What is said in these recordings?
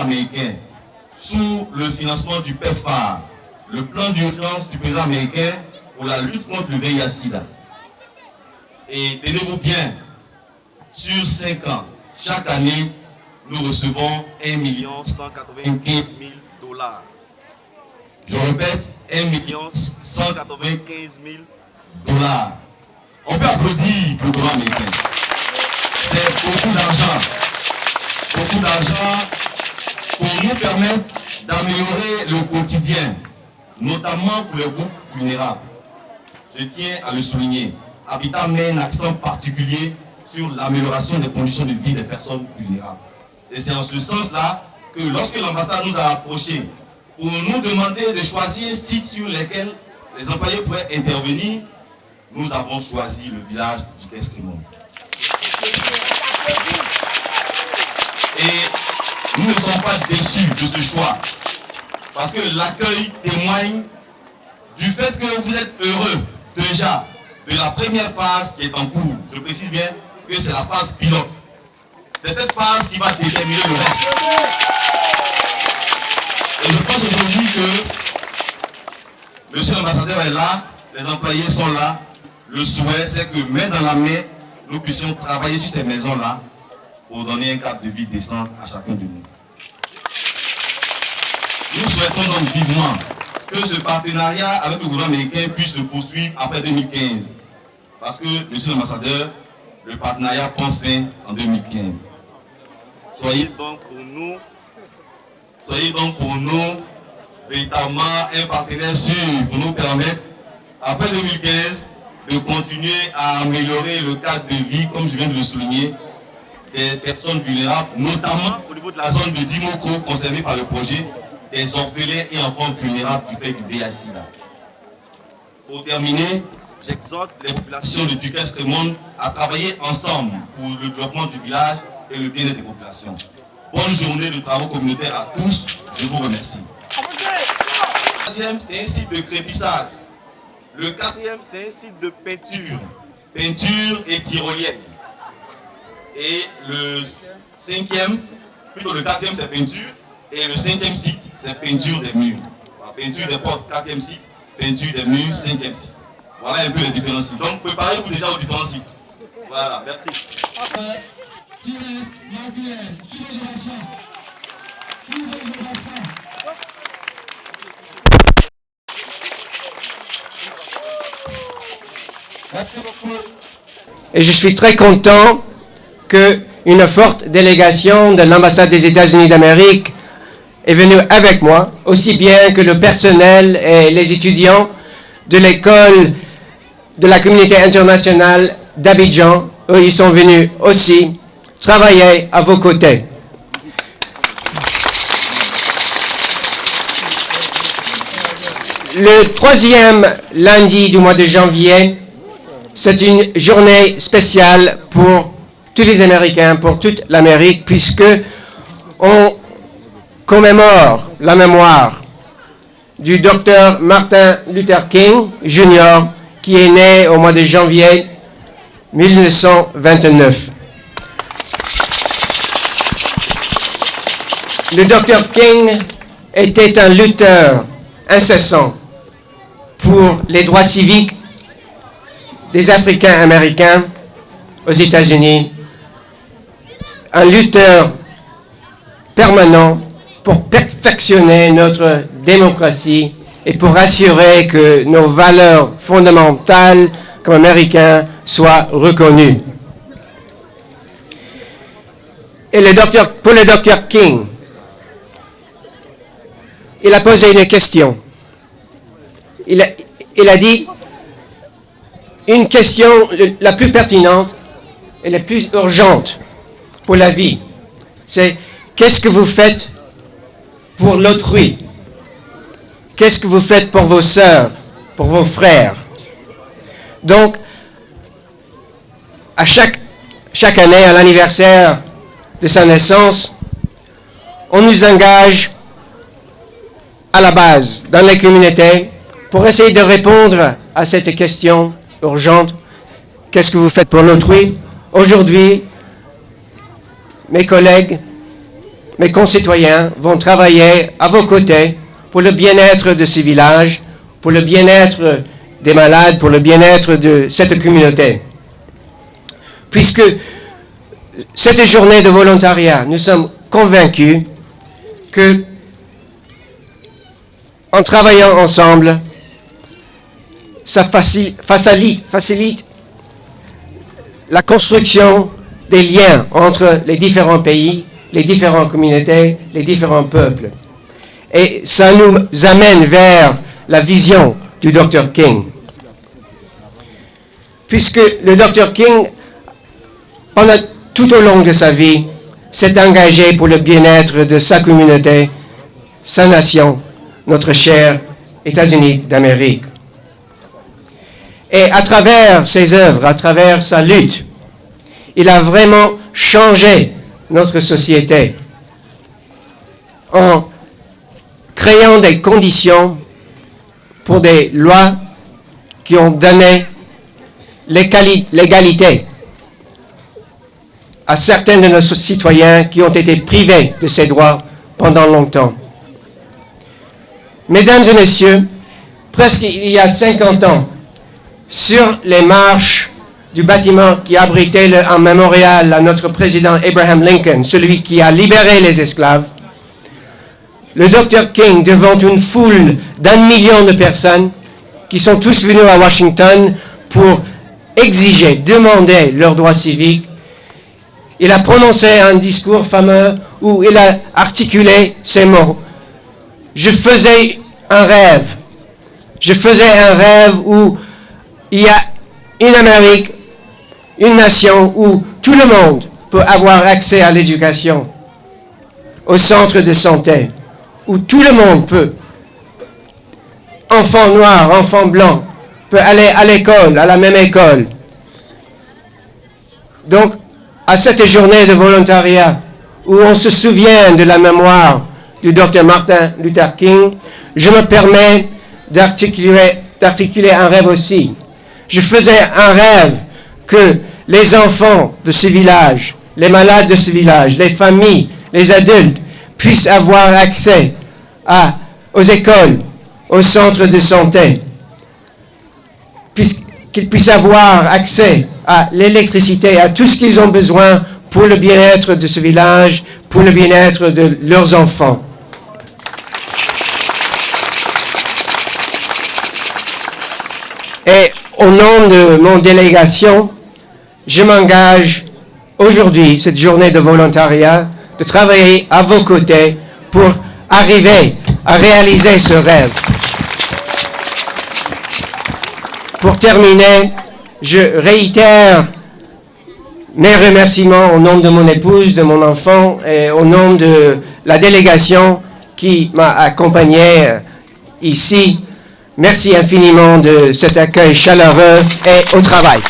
américain sous le financement du PEPFAR, le plan d'urgence du président américain pour la lutte contre le VIH-Sida. Et tenez-vous bien, sur 5 ans, chaque année, nous recevons 1 195 000 $. Je répète, 1 195 000 $. On peut applaudir le gouvernement américain. C'est beaucoup d'argent. Beaucoup d'argent pour nous permettre d'améliorer le quotidien, notamment pour les groupes vulnérables. Je tiens à le souligner. Habitat met un accent particulier sur l'amélioration des conditions de vie des personnes vulnérables. Et c'est en ce sens-là que lorsque l'ambassade nous a approchés pour nous demander de choisir un site sur lequel les employés pourraient intervenir, nous avons choisi le village du Keskremon. Et nous ne sommes pas déçus de ce choix, parce que l'accueil témoigne du fait que vous êtes heureux déjà de la première phase qui est en cours. Je précise bien que c'est la phase pilote. C'est cette phase qui va déterminer le reste. Et je pense aujourd'hui que monsieur l'ambassadeur est là, les employés sont là. Le souhait, c'est que main dans la main, nous puissions travailler sur ces maisons-là pour donner un cadre de vie décent à chacun de nous. Nous souhaitons donc vivement que ce partenariat avec le gouvernement américain puisse se poursuivre après 2015. Parce que, monsieur l'ambassadeur, le partenariat prend fin en 2015. Soyez donc pour nous véritablement un partenaire sûr pour nous permettre, après 2015, de continuer à améliorer le cadre de vie, comme je viens de le souligner, des personnes vulnérables, notamment au niveau de la zone de Dimoko concernée par le projet, des orphelins et enfants vulnérables du fait du VIH-Sida. Pour terminer, j'exhorte les populations de Keskremon à travailler ensemble pour le développement du village et le bien-être des populations. Bonne journée de travaux communautaires à tous. Je vous remercie. Le troisième, c'est un site de crépissage. Le quatrième, c'est un site de peinture et tyrolienne. Et le cinquième, plutôt le quatrième, c'est peinture. Et le cinquième site, c'est peinture des murs. Peinture des portes, quatrième site, peinture des murs, cinquième site. Voilà un peu les différents sites. Donc préparez-vous déjà aux différents sites. Voilà, merci. Et je suis très content qu'une forte délégation de l'ambassade des États-Unis d'Amérique est venue avec moi, aussi bien que le personnel et les étudiants de l'école de la communauté internationale d'Abidjan. Eux, ils sont venus aussi travailler à vos côtés. Le troisième lundi du mois de janvier, c'est une journée spéciale pour tous les Américains, pour toute l'Amérique, puisque on commémore la mémoire du docteur Martin Luther King Jr., qui est né au mois de janvier 1929. Le docteur King était un lutteur incessant pour les droits civiques des Africains américains aux États-Unis, un lutteur permanent pour perfectionner notre démocratie et pour assurer que nos valeurs fondamentales comme Américains soient reconnues. Et pour le docteur King, il a posé une question. Il a dit une question la plus pertinente et la plus urgente pour la vie. C'est qu'est-ce que vous faites pour l'autrui? Qu'est-ce que vous faites pour vos sœurs, pour vos frères? Donc, à chaque année, à l'anniversaire de sa naissance, on nous engage à la base, dans les communautés, pour essayer de répondre à cette question urgente. Qu'est-ce que vous faites pour l'autrui? Aujourd'hui, mes collègues, mes concitoyens vont travailler à vos côtés pour le bien-être de ces villages, pour le bien-être des malades, pour le bien-être de cette communauté. Puisque cette journée de volontariat, nous sommes convaincus que, en travaillant ensemble, ça facilite la construction des liens entre les différents pays, les différentes communautés, les différents peuples. Et ça nous amène vers la vision du Dr. King. Puisque le Dr. King, tout au long de sa vie, s'est engagé pour le bien-être de sa communauté, sa nation, notre cher États-Unis d'Amérique. Et à travers ses œuvres, à travers sa lutte, il a vraiment changé notre société en créant des conditions pour des lois qui ont donné l'égalité à certains de nos citoyens qui ont été privés de ces droits pendant longtemps. Mesdames et messieurs, presque il y a 50 ans, sur les marches du bâtiment qui abritait un mémorial à notre président Abraham Lincoln, celui qui a libéré les esclaves, le Dr. King, devant une foule d'1 million de personnes qui sont tous venus à Washington pour exiger, demander leurs droits civiques, il a prononcé un discours fameux où il a articulé ces mots. Je faisais un rêve. Je faisais un rêve où il y a une Amérique, une nation où tout le monde peut avoir accès à l'éducation, au centre de santé, où tout le monde peut, enfant noir, enfant blanc, peut aller à l'école, à la même école. Donc, à cette journée de volontariat, où on se souvient de la mémoire du Dr. Martin Luther King, je me permets d'articuler un rêve aussi. Je faisais un rêve que les enfants de ce village, les malades de ce village, les familles, les adultes, puissent avoir accès aux écoles, aux centres de santé, qu'ils puissent avoir accès à l'électricité, à tout ce qu'ils ont besoin pour le bien-être de ce village, pour le bien-être de leurs enfants. Et au nom de mon délégation, je m'engage aujourd'hui, cette journée de volontariat, de travailler à vos côtés pour arriver à réaliser ce rêve. Pour terminer, je réitère mes remerciements au nom de mon épouse, de mon enfant et au nom de la délégation qui m'a accompagné ici. Merci infiniment de cet accueil chaleureux et au travail.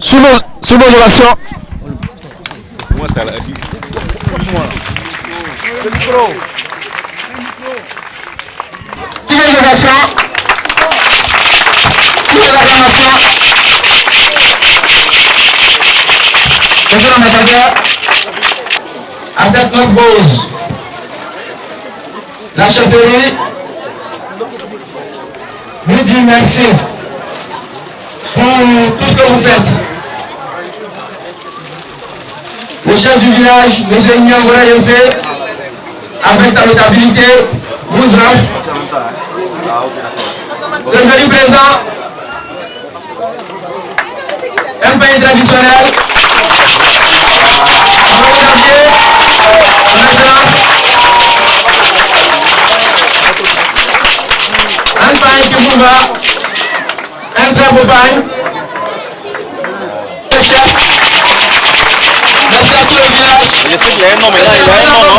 Sous vos ovations. Moi, ça l'a dit. Le micro. Sous vos ovations. Sous vos acclamations. Monsieur l'ambassadeur, à cette note pause, la chefferie vous dit merci pour tout ce que vous faites. Le chef du village, M. Nyangora Yofé, avec sa notabilité, vous offre le menu présent, un pays traditionnel, un pain qui vous va, un très beau pain, le chef, merci à tout le village. Je sais qu'il y a un nom, mais là, il y a un nom, non?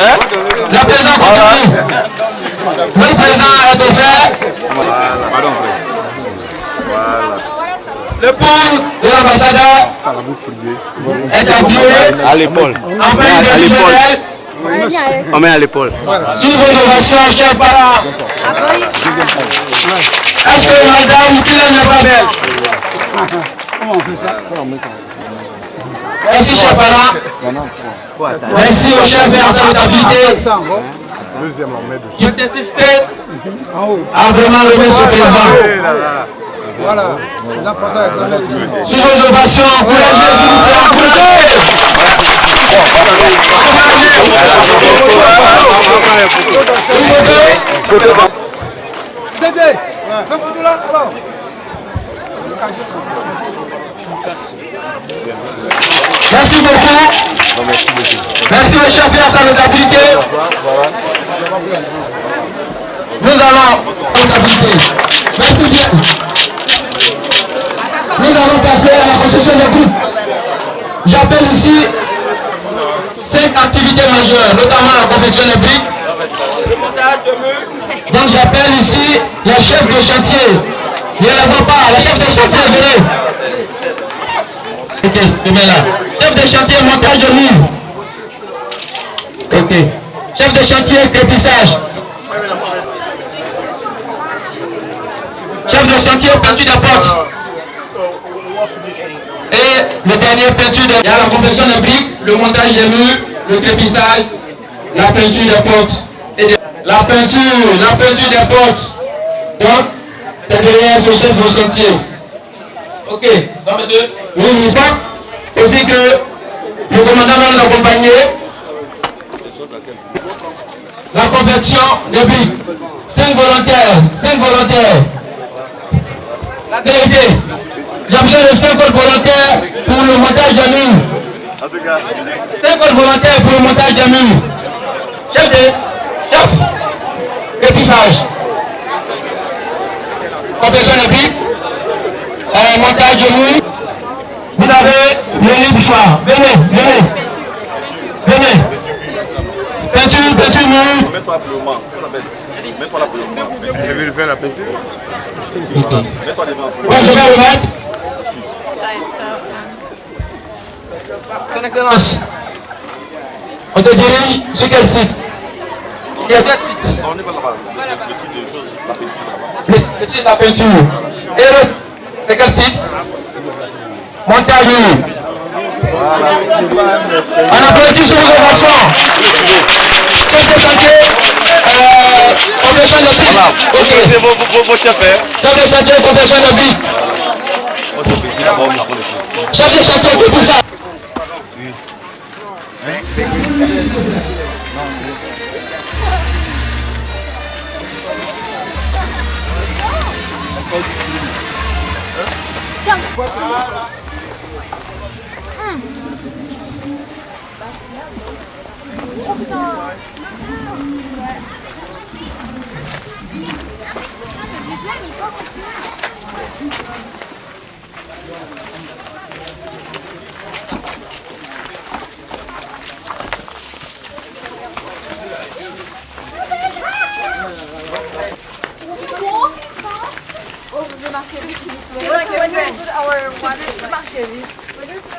Hein? La présence continue. Le présent est offert. Le pont de l'ambassadeur est appuyé À l'épaule. en pain traditionnel. On met à l'épaule. Sous vos ovations, chers parents. Est-ce que madame Kylian n'est pas belle? Comment on fait ça? Merci, cher parent. Merci au chef de la stabilité qui a insisté à vraiment remettre ce président. Voilà. Sur vos ovations, encouragez s'il vous plaît, merci beaucoup. Merci le chef de la notabilité. Nous allons notabilité. Merci bien. Nous allons passer à la construction des groupes. J'appelle ici 5 activités majeures, notamment la confection des briques. Donc j'appelle ici les chefs de chantier. Ne les vois pas, les chefs de chantier, venez. Ok, venez là. Chef de chantier, montage de mur. Ok. Chef de chantier, crépissage. Chef de chantier, peinture des portes. Et le dernier, peinture des... Il y a la confection des briques, le montage des murs, le crépissage, la peinture des portes. Et la peinture des portes. Donc, c'est derrière ce chef de chantier. Ok, donc monsieur, oui, je pense aussi que le commandant va nous accompagner. La confection des briques. 5 volontaires. La vérité. J'ai besoin de 5 volontaires pour le montage des murs. 5 volontaires pour le montage des murs. Chef. Épissage. Confection des briques. Montage des murs. Vous avez le libre choix. Venez. Peinture mur. Mets-toi pour le moment. Mets-toi là pour le moment. Je vais le faire la peinture. Mets-toi devant. Ouais, je vais le mettre. Son Excellence, on te dirige sur quel site? Il y a quel site? On n'est pas là-bas. Le site de choses, la peinture là-bas. Le site de la peinture. Et c'est quel site? Montage. On applaudit sur vos ovations. Chef de chantier, confection de briques. Ok. Vos chefs, Chef de chantier, confection de briques. Chef de chantier, tout ça. Oh, vous marchez vite, s'il vous plaît. Like when you put our water, marchez vite. We'll be right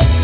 back.